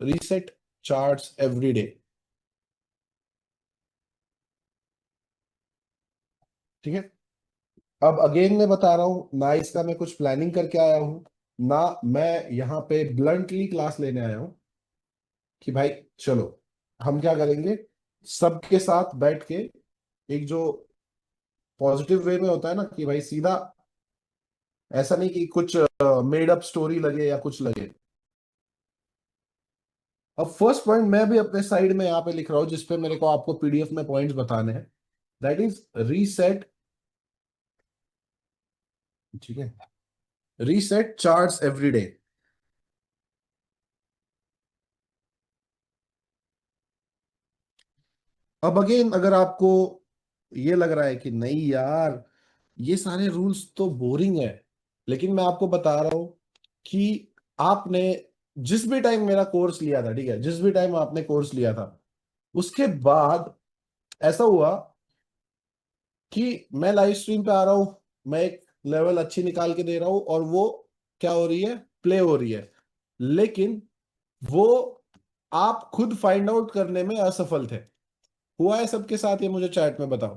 Reset charts every day. ठीक है। अब अगेन मैं बता रहा हूं ना, इसका मैं कुछ प्लानिंग करके आया हूं, ना मैं यहाँ पे ब्लंटली क्लास लेने आया हूं कि भाई चलो हम क्या करेंगे, सबके साथ बैठ के एक जो पॉजिटिव वे में होता है ना कि भाई सीधा, ऐसा नहीं कि कुछ मेड अप स्टोरी लगे या कुछ लगे। अब फर्स्ट पॉइंट मैं भी अपने साइड में यहाँ पे लिख रहा हूँ, जिसपे मेरे को आपको पीडीएफ में पॉइंट्स बताने हैं। That is reset. ठीक है, रीसेट चार्ट्स एवरी डे। अब अगेन अगर आपको ये लग रहा है कि नहीं यार, ये सारे रूल्स तो बोरिंग है, लेकिन मैं आपको बता रहा हूं कि आपने जिस भी टाइम मेरा कोर्स लिया था, ठीक है, जिस भी टाइम आपने कोर्स लिया था, उसके बाद ऐसा हुआ कि मैं लाइव स्ट्रीम पे आ रहा हूं, मैं एक लेवल अच्छी निकाल के दे रहा हूं और वो क्या हो रही है, प्ले हो रही है, लेकिन वो आप खुद फाइंड आउट करने में असफल थे। हुआ है सबके साथ, ये मुझे चैट में बताओ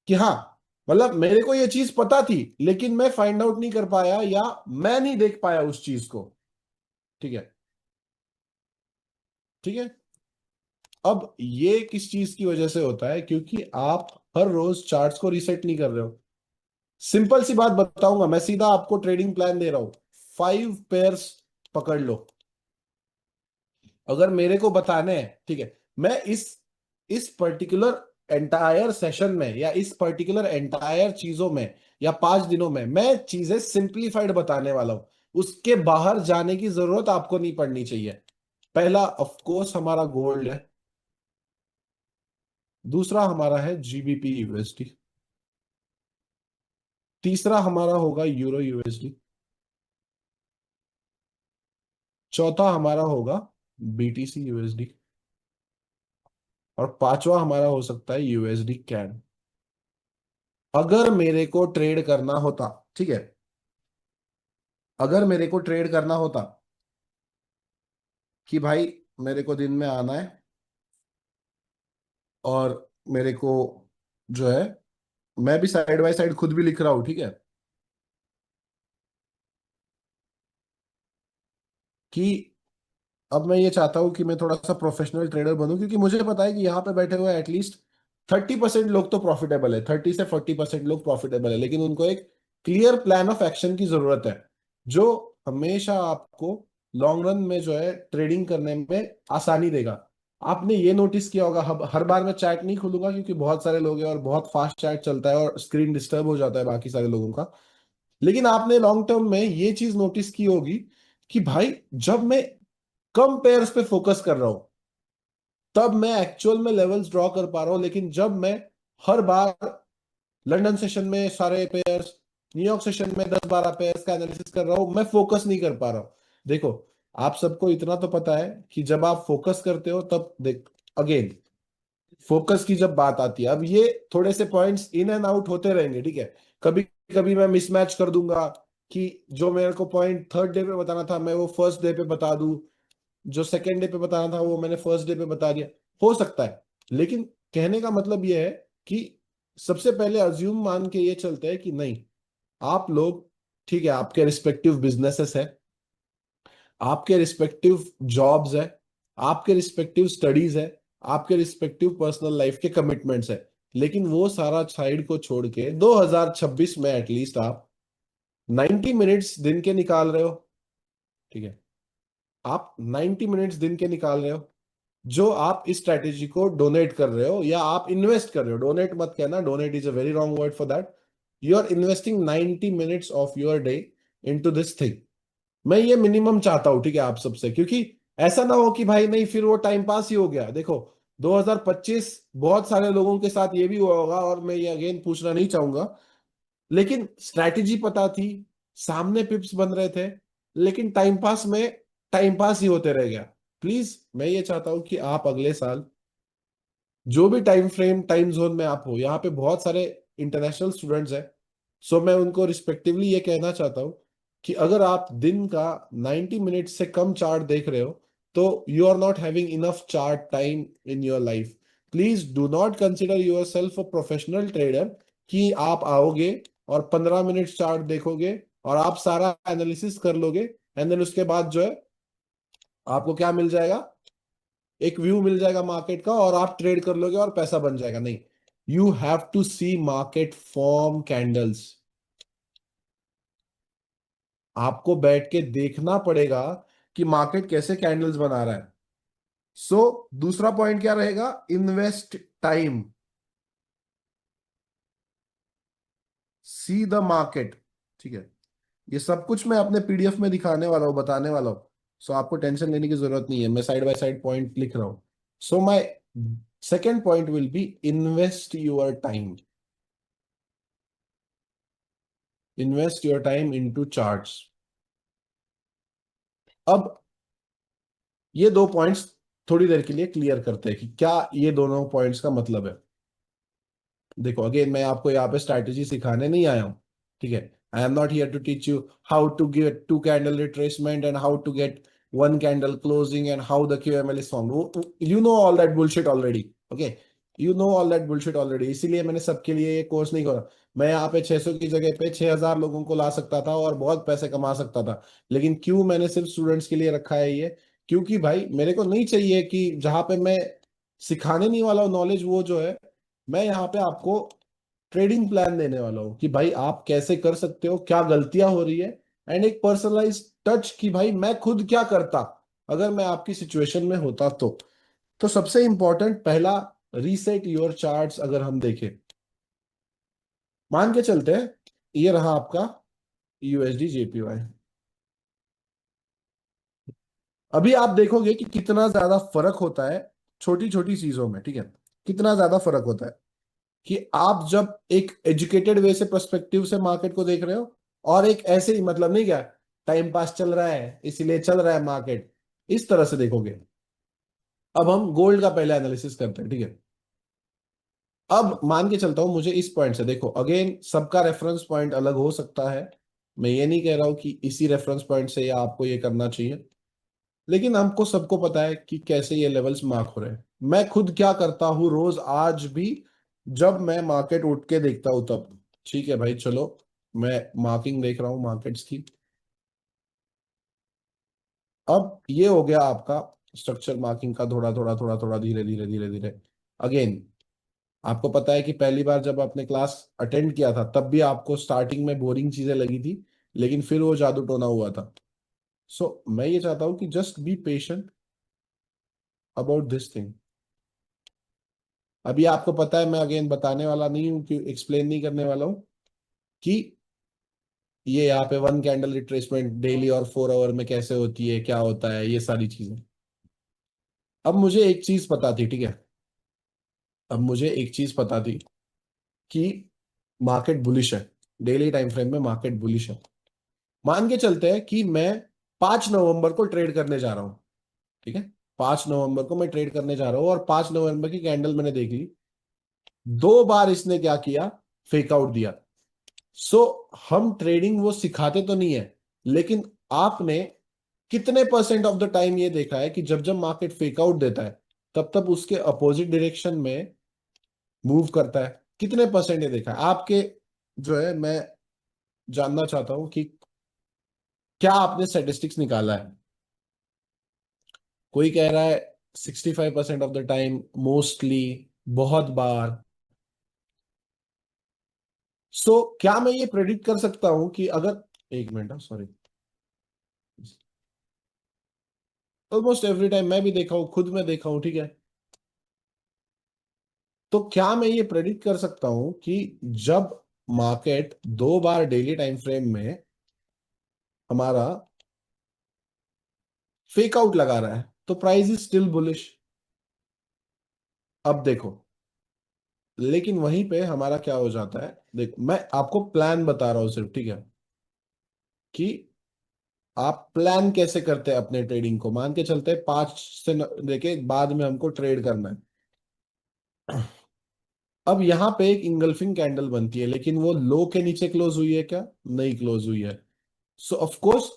कि हाँ, मतलब मेरे को ये चीज पता थी लेकिन मैं फाइंड आउट नहीं कर पाया या मैं नहीं देख पाया उस चीज को। ठीक है। ठीक है। अब ये किस चीज की वजह से होता है, क्योंकि आप हर रोज चार्ट्स को रीसेट नहीं कर रहे हो। सिंपल सी बात बताऊंगा, मैं सीधा आपको ट्रेडिंग प्लान दे रहा हूं। 5 पेयर्स पकड़ लो। अगर मेरे को बताने हैं, ठीक है, मैं इस पर्टिकुलर एंटायर सेशन में या इस पर्टिकुलर एंटायर चीजों में या 5 दिनों में मैं चीजें सिंप्लीफाइड बताने वाला हूं। उसके बाहर जाने की जरूरत आपको नहीं पड़नी चाहिए। पहला ऑफ कोर्स हमारा गोल्ड है, दूसरा हमारा है जीबीपी यूएसडी, तीसरा हमारा होगा यूरो यूएसडी, चौथा हमारा होगा बीटीसी यूएसडी, और पांचवा हमारा हो सकता है यूएसडी कैन। अगर मेरे को ट्रेड करना होता, ठीक है, अगर मेरे को ट्रेड करना होता कि भाई मेरे को दिन में आना है और मेरे को जो है, मैं भी साइड बाय साइड खुद भी लिख रहा हूं, ठीक है, कि अब मैं ये चाहता हूं कि मैं थोड़ा सा प्रोफेशनल ट्रेडर बनूं, क्योंकि मुझे पता है कि यहाँ पे बैठे हुए एटलीस्ट 30% लोग तो प्रॉफिटेबल है, 30 से 40% लोग प्रॉफिटेबल है, लेकिन उनको एक क्लियर प्लान ऑफ एक्शन की जरूरत है, जो हमेशा आपको लॉन्ग रन में जो है ट्रेडिंग करने में आसानी देगा। आपने ये नोटिस किया होगा, हर बार मैं चैट नहीं खोलूंगा क्योंकि बहुत सारे लोग हैं और बहुत फास्ट चैट चलता है और स्क्रीन डिस्टर्ब हो जाता है बाकी सारे लोगों का, लेकिन आपने लॉन्ग टर्म में ये चीज नोटिस की होगी कि भाई जब मैं कम पेयर्स पे फोकस कर रहा हूं तब मैं एक्चुअल में लेवल्स ड्रॉ कर पा रहा हूं, लेकिन जब मैं हर बार लंदन सेशन में सारे पेयर्स, न्यूयॉर्क सेशन में 10-12 पेयर्स का एनालिसिस कर रहा हूं, मैं फोकस नहीं कर पा रहा हूं। देखो, आप सबको इतना तो पता है कि जब आप फोकस करते हो तब देख, अगेन फोकस की जब बात आती है, अब ये थोड़े से पॉइंट्स इन एंड आउट होते रहेंगे, ठीक है, कभी कभी मैं मिसमैच कर दूंगा कि जो मेरे को पॉइंट थर्ड डे पे बताना था मैं वो फर्स्ट डे पे बता दूं, जो सेकेंड डे पे बताना था वो मैंने फर्स्ट डे पे बता दिया, हो सकता है। लेकिन कहने का मतलब ये है कि सबसे पहले अज्यूम मान के ये चलते हैं कि नहीं, आप लोग, ठीक है, आपके रिस्पेक्टिव बिजनेसेस है, आपके रिस्पेक्टिव जॉब्स है, आपके रिस्पेक्टिव स्टडीज है, आपके रिस्पेक्टिव पर्सनल लाइफ के कमिटमेंट्स है, लेकिन वो सारा साइड को छोड़ के 2026 में एटलीस्ट आप 90 मिनट्स दिन के निकाल रहे हो। ठीक है, आप 90 मिनट्स दिन के निकाल रहे हो, जो आप इस स्ट्रैटेजी को डोनेट कर रहे हो या आप इन्वेस्ट कर रहे हो, डोनेट मत कहना, donate is a very wrong word for that, you are investing 90 minutes of your day into this thing. मैं ये मिनिमम चाहता हूं, ठीक है, आप सबसे, क्योंकि ऐसा ना हो कि भाई नहीं फिर वो टाइम पास ही हो गया। देखो 2025 बहुत सारे लोगों के साथ ये भी हुआ होगा और मैं ये अगेन पूछना नहीं चाहूंगा, लेकिन स्ट्रैटेजी पता थी, सामने पिप्स बन रहे थे, लेकिन टाइम पास में टाइम पास ही होते रह गया। प्लीज मैं ये चाहता हूं कि आप अगले साल जो भी टाइम फ्रेम टाइम जोन में आप हो, यहाँ पे बहुत सारे इंटरनेशनल स्टूडेंट्स हैं, सो मैं उनको रिस्पेक्टिवली ये कहना चाहता हूँ कि अगर आप दिन का 90 मिनट से कम चार्ट देख रहे हो तो you are not having enough chart time in your life. Please do not consider yourself a professional trader कि आप आओगे और 15 मिनट चार्ट देखोगे और आप सारा एनालिसिस कर लोगे एंड देन उसके बाद जो है आपको क्या मिल जाएगा, एक व्यू मिल जाएगा मार्केट का और आप ट्रेड कर लोगे और पैसा बन जाएगा. नहीं, you have to see market from candles. आपको बैठ के देखना पड़ेगा कि मार्केट कैसे कैंडल्स बना रहा है. सो दूसरा पॉइंट क्या रहेगा, invest time, see the market. ठीक है, ये सब कुछ मैं अपने पीडीएफ में दिखाने वाला हूँ, बताने वाला हूँ. सो आपको टेंशन लेने की जरूरत नहीं है, मैं साइड बाय साइड पॉइंट लिख रहा हूँ. So my second point will be invest your time. Invest your time into charts. अब ये दो पॉइंट्स थोड़ी देर के लिए क्लियर करते हैं कि क्या ये दोनों पॉइंट्स का मतलब है. देखो अगेन, मैं आपको यहाँ पे स्ट्रैटेजी सिखाने नहीं आया हूँ. ठीक है, I am not here to teach you how to get to candle retracement and how to get one candle closing and how the QML is formed. You know all that bullshit already. Okay, you know all that bullshit already. इसीलिए मैंने सबके लिए ये course नहीं खोला. मैं यहाँ पे 600 की जगह पे 6000 लोगों को ला सकता था और बहुत पैसे कमा सकता था. लेकिन क्यों मैंने सिर्फ स्टूडेंट्स के लिए रखा है ये, क्योंकि भाई मेरे को नहीं चाहिए कि जहां पे मैं सिखाने नहीं वाला हूँ नॉलेज, वो जो है मैं यहाँ पे आपको ट्रेडिंग प्लान देने वाला हूँ कि भाई आप कैसे कर सकते हो, क्या गलतियां हो रही है, एंड एक पर्सनलाइज टच कि भाई मैं खुद क्या करता अगर मैं आपकी सिचुएशन में होता तो सबसे इंपॉर्टेंट पहला, रीसेट योर चार्ट्स. अगर हम देखें, मान के चलते हैं ये रहा आपका यूएसडी जेपीवाई. अभी आप देखोगे कि कितना ज्यादा फर्क होता है छोटी छोटी चीजों में. ठीक है, कितना ज्यादा फर्क होता है कि आप जब एक एजुकेटेड वे से पर्सपेक्टिव से मार्केट को देख रहे हो और एक ऐसे ही, मतलब नहीं क्या टाइम पास चल रहा है इसीलिए चल रहा है मार्केट, इस तरह से देखोगे. अब हम गोल्ड का पहले एनालिसिस करते हैं. ठीक है, अब मान के चलता हूं, मुझे इस पॉइंट से देखो. अगेन सबका रेफरेंस पॉइंट अलग हो सकता है. मैं ये नहीं कह रहा हूं कि इसी रेफरेंस पॉइंट से या आपको ये करना चाहिए, लेकिन हमको सबको पता है कि कैसे ये लेवल्स मार्क हो रहे हैं. मैं खुद क्या करता हूँ रोज आज भी, जब मैं मार्केट उठ के देखता हूँ तब. ठीक है भाई, चलो मैं मार्किंग देख रहा हूँ मार्केट्स की. अब ये हो गया आपका स्ट्रक्चर मार्किंग का, थोड़ा थोड़ा थोड़ा थोड़ा धीरे धीरे धीरे धीरे. अगेन आपको पता है कि पहली बार जब आपने क्लास अटेंड किया था तब भी आपको स्टार्टिंग में बोरिंग चीजें लगी थी, लेकिन फिर वो जादू टोना हुआ था. सो मैं ये चाहता हूँ कि just be patient about this thing. अभी आपको पता है, मैं अगेन बताने वाला नहीं हूँ कि एक्सप्लेन नहीं करने वाला हूँ कि ये यहाँ पे वन कैंडल रिट्रेसमेंट डेली और 4 आवर में कैसे होती है, क्या होता है, ये सारी चीजें. अब मुझे एक चीज पता थी. ठीक है, अब मुझे एक चीज पता थी कि मार्केट बुलिश है. डेली टाइम फ्रेम में मार्केट बुलिश है. मान के चलते हैं कि मैं 5 नवंबर को ट्रेड करने जा रहा हूँ. ठीक है, 5 नवंबर को मैं ट्रेड करने जा रहा हूँ और 5 नवंबर की कैंडल मैंने देख ली. 2 बार इसने क्या किया, फेक आउट दिया. सो हम ट्रेडिंग वो सिखाते तो नहीं है, लेकिन आपने कितने परसेंट ऑफ द टाइम ये देखा है कि जब जब मार्केट फेक आउट देता है तब तब उसके अपोजिट डायरेक्शन में मूव करता है. कितने परसेंट ये देखा है आपके, जो है मैं जानना चाहता हूं कि क्या आपने स्टेटिस्टिक्स निकाला है. कोई कह रहा है 65% ऑफ द टाइम, मोस्टली, बहुत बार. क्या मैं ये प्रेडिक्ट कर सकता हूं कि अगर, एक minute sorry, almost every time मैं भी देखा हूं, खुद में देखा हूं. ठीक है, तो क्या मैं ये प्रेडिक्ट कर सकता हूं कि जब मार्केट 2 बार डेली टाइम फ्रेम में हमारा फेक आउट लगा रहा है तो प्राइस इज स्टिल बुलिश. अब देखो, लेकिन वहीं पे हमारा क्या हो जाता है, देखो मैं आपको प्लान बता रहा हूं सिर्फ. ठीक है, कि आप प्लान कैसे करते हैं अपने ट्रेडिंग को. मान के चलते हैं 5 से देखे बाद में हमको ट्रेड करना है. अब यहाँ पे एक इंगल्फिंग कैंडल बनती है, लेकिन वो लो के नीचे क्लोज हुई है क्या, नहीं क्लोज हुई है. सो ऑफ कोर्स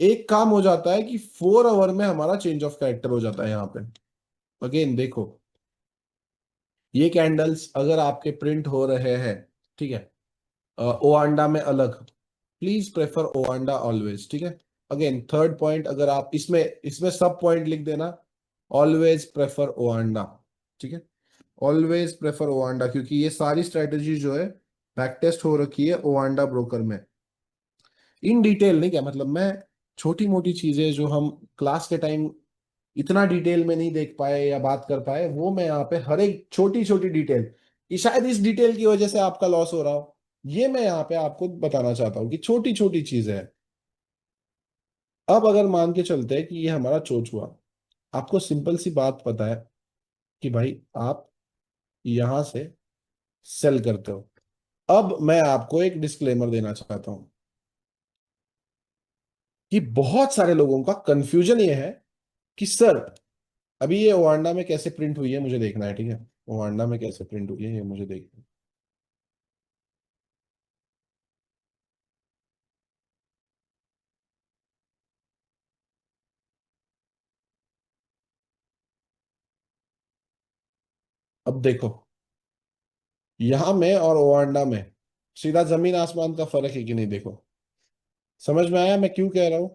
एक काम हो जाता है कि 4 आवर में हमारा चेंज ऑफ कैरेक्टर हो जाता है यहाँ पे। अगेन देखो, ये कैंडल्स अगर आपके प्रिंट हो रहे हैं, ठीक है, ओआंडा में अलग, प्लीज प्रेफर ओआंडा ऑलवेज, ठीक है। अगेन थर्ड पॉइंट, अगर आप इसमें इसमें सब पॉइंट लिख देना, ऑलवेज प्रेफर ओआंडा, ठीक है। ऑलवेज प्रेफर ओआंडा, क्योंकि ये सारी स्ट्रेटेजी जो है बैक टेस्ट हो रखी है ओआंडा ब्रोकर में। इन डिटेल नहीं, क्या मतलब, मैं छोटी मोटी चीजें जो हम क्लास के टाइम इतना डिटेल में नहीं देख पाए या बात कर पाए, वो मैं यहाँ पे हर एक छोटी छोटी डिटेल, कि शायद इस डिटेल की वजह से आपका लॉस हो रहा हो, ये मैं यहाँ पे आपको बताना चाहता हूँ कि छोटी छोटी चीजें हैं। अब अगर मान के चलते हैं कि ये हमारा चोच हुआ, आपको सिंपल सी बात पता है कि भाई आप यहां से सेल करते हो। अब मैं आपको एक डिस्क्लेमर देना चाहता हूं कि बहुत सारे लोगों का कंफ्यूजन ये है कि सर, अभी ये ओवांडा में कैसे प्रिंट हुई है मुझे देखना है, ठीक है। ओवांडा में कैसे प्रिंट हुई है ये मुझे देखना है। अब देखो, यहां में और ओवांडा में सीधा जमीन आसमान का फर्क है कि नहीं, देखो। समझ में आया मैं क्यों कह रहा हूं?